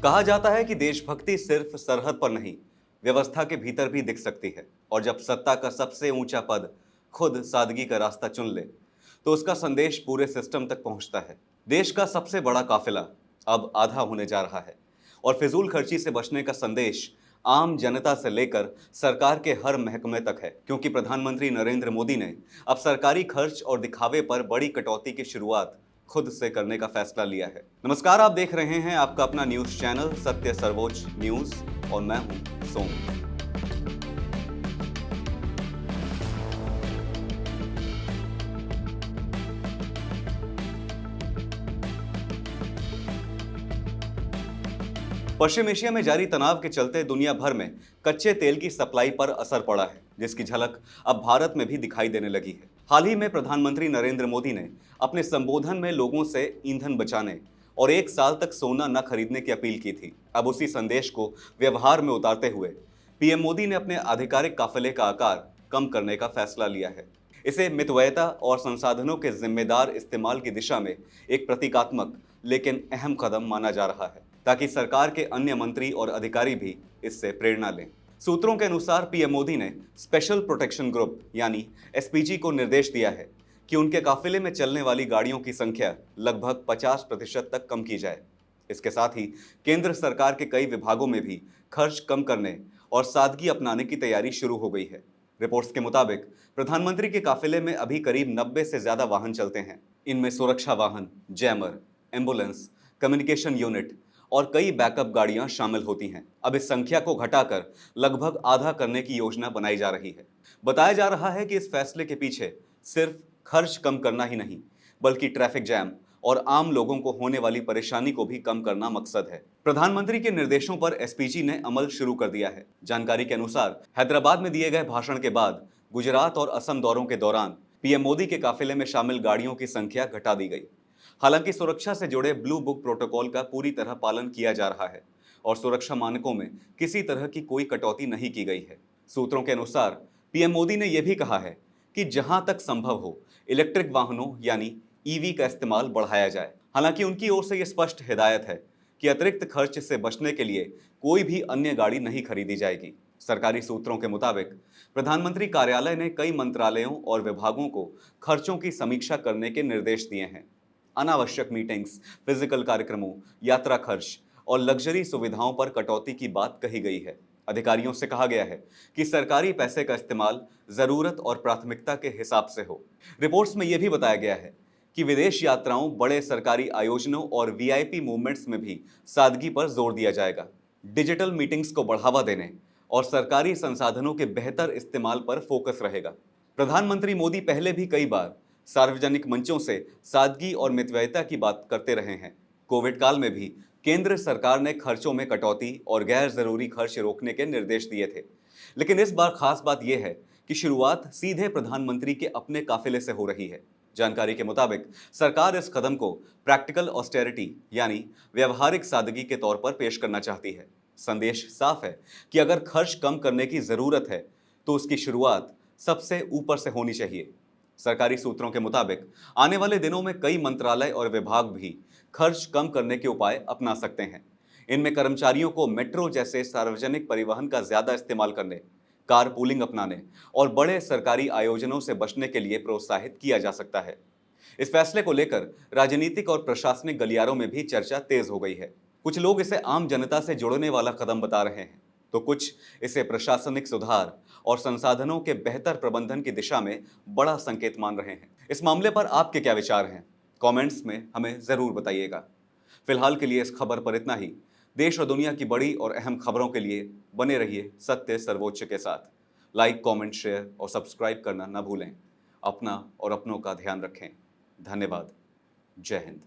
कहा जाता है कि देशभक्ति सिर्फ सरहद पर नहीं, व्यवस्था के भीतर भी दिख सकती है। और जब सत्ता का सबसे ऊंचा पद खुद सादगी का रास्ता चुन ले, तो उसका संदेश पूरे सिस्टम तक पहुंचता है। देश का सबसे बड़ा काफिला अब आधा होने जा रहा है, और फिजूल खर्ची से बचने का संदेश आम जनता से लेकर सरकार के हर महकमे तक है, क्योंकि प्रधानमंत्री नरेंद्र मोदी ने अब सरकारी खर्च और दिखावे पर बड़ी कटौती की शुरुआत खुद से करने का फैसला लिया है। नमस्कार, आप देख रहे हैं आपका अपना न्यूज चैनल सत्य सर्वोच्च न्यूज, और मैं हूं सोम। पश्चिम एशिया में जारी तनाव के चलते दुनिया भर में कच्चे तेल की सप्लाई पर असर पड़ा है, जिसकी झलक अब भारत में भी दिखाई देने लगी है। हाल ही में प्रधानमंत्री नरेंद्र मोदी ने अपने संबोधन में लोगों से ईंधन बचाने और 1 साल तक सोना न खरीदने की अपील की थी। अब उसी संदेश को व्यवहार में उतारते हुए पीएम मोदी ने अपने आधिकारिक काफिले का आकार कम करने का फैसला लिया है। इसे मितव्ययता और संसाधनों के जिम्मेदार इस्तेमाल की दिशा में एक प्रतीकात्मक लेकिन अहम कदम माना जा रहा है, ताकि सरकार के अन्य मंत्री और अधिकारी भी इससे प्रेरणा लें। सूत्रों के अनुसार पीएम मोदी ने स्पेशल प्रोटेक्शन ग्रुप यानी एसपीजी को निर्देश दिया है कि उनके काफिले में चलने वाली गाड़ियों की संख्या लगभग 50% तक कम की जाए। इसके साथ ही केंद्र सरकार के कई विभागों में भी खर्च कम करने और सादगी अपनाने की तैयारी शुरू हो गई है। रिपोर्ट्स के मुताबिक प्रधानमंत्री के काफिले में अभी करीब 90 से ज्यादा वाहन चलते हैं। इनमें सुरक्षा वाहन, जैमर, एम्बुलेंस, कम्युनिकेशन यूनिट और कई बैकअप गाड़ियां शामिल होती हैं। अब इस संख्या को घटाकर लगभग आधा करने की योजना बनाई जा रही है। बताया जा रहा है कि इस फैसले के पीछे सिर्फ खर्च कम करना ही नहीं, बल्कि ट्रैफिक जैम और आम लोगों को होने वाली परेशानी को भी कम करना मकसद है। प्रधानमंत्री के निर्देशों पर एसपीजी ने अमल शुरू कर दिया है। जानकारी के अनुसार हैदराबाद में दिए गए भाषण के बाद गुजरात और असम दौरों के दौरान पीएम मोदी के काफिले में शामिल गाड़ियों की संख्या घटा दी गई। हालांकि सुरक्षा से जुड़े ब्लू बुक प्रोटोकॉल का पूरी तरह पालन किया जा रहा है और सुरक्षा मानकों में किसी तरह की कोई कटौती नहीं की गई है। सूत्रों के अनुसार पीएम मोदी ने यह भी कहा है कि जहां तक संभव हो इलेक्ट्रिक वाहनों यानी ईवी का इस्तेमाल बढ़ाया जाए। हालांकि उनकी ओर से यह स्पष्ट हिदायत है कि अतिरिक्त खर्च से बचने के लिए कोई भी अन्य गाड़ी नहीं खरीदी जाएगी। सरकारी सूत्रों के मुताबिक प्रधानमंत्री कार्यालय ने कई मंत्रालयों और विभागों को खर्चों की समीक्षा करने के निर्देश दिए हैं। अनावश्यक मीटिंग्स, फिजिकल कार्यक्रमों, यात्रा खर्च और लग्जरी सुविधाओं पर कटौती की बात कही गई है। अधिकारियों से कहा गया है कि सरकारी पैसे का इस्तेमाल जरूरत और प्राथमिकता के हिसाब से हो। रिपोर्ट्स में यह भी बताया गया है कि विदेश यात्राओं, बड़े सरकारी आयोजनों और वीआईपी मूवमेंट्स में भी सादगी पर जोर दिया जाएगा। डिजिटल मीटिंग्स को बढ़ावा देने और सरकारी संसाधनों के बेहतर इस्तेमाल पर फोकस रहेगा। प्रधानमंत्री मोदी पहले भी कई बार सार्वजनिक मंचों से सादगी और मितव्ययिता की बात करते रहे हैं। कोविड काल में भी केंद्र सरकार ने खर्चों में कटौती और गैर जरूरी खर्च रोकने के निर्देश दिए थे। लेकिन इस बार खास बात यह है कि शुरुआत सीधे प्रधानमंत्री के अपने काफिले से हो रही है। जानकारी के मुताबिक सरकार इस कदम को प्रैक्टिकल ऑस्टेरिटी यानी व्यवहारिक सादगी के तौर पर पेश करना चाहती है। संदेश साफ है कि अगर खर्च कम करने की जरूरत है तो उसकी शुरुआत सबसे ऊपर से होनी चाहिए। सरकारी सूत्रों के मुताबिक आने वाले दिनों में कई मंत्रालय और विभाग भी खर्च कम करने के उपाय अपना सकते हैं। इनमें कर्मचारियों को मेट्रो जैसे सार्वजनिक परिवहन का ज्यादा इस्तेमाल करने, कार पूलिंग अपनाने और बड़े सरकारी आयोजनों से बचने के लिए प्रोत्साहित किया जा सकता है। इस फैसले को लेकर राजनीतिक और प्रशासनिक गलियारों में भी चर्चा तेज हो गई है। कुछ लोग इसे आम जनता से जुड़ने वाला कदम बता रहे हैं, तो कुछ इसे प्रशासनिक सुधार और संसाधनों के बेहतर प्रबंधन की दिशा में बड़ा संकेत मान रहे हैं। इस मामले पर आपके क्या विचार हैं? कमेंट्स में हमें जरूर बताइएगा। फिलहाल के लिए इस खबर पर इतना ही। देश और दुनिया की बड़ी और अहम खबरों के लिए बने रहिए सत्य सर्वोच्च के साथ। लाइक, कमेंट, शेयर और सब्सक्राइब करना न भूलें। अपना और अपनों का ध्यान रखें। धन्यवाद। जय हिंद।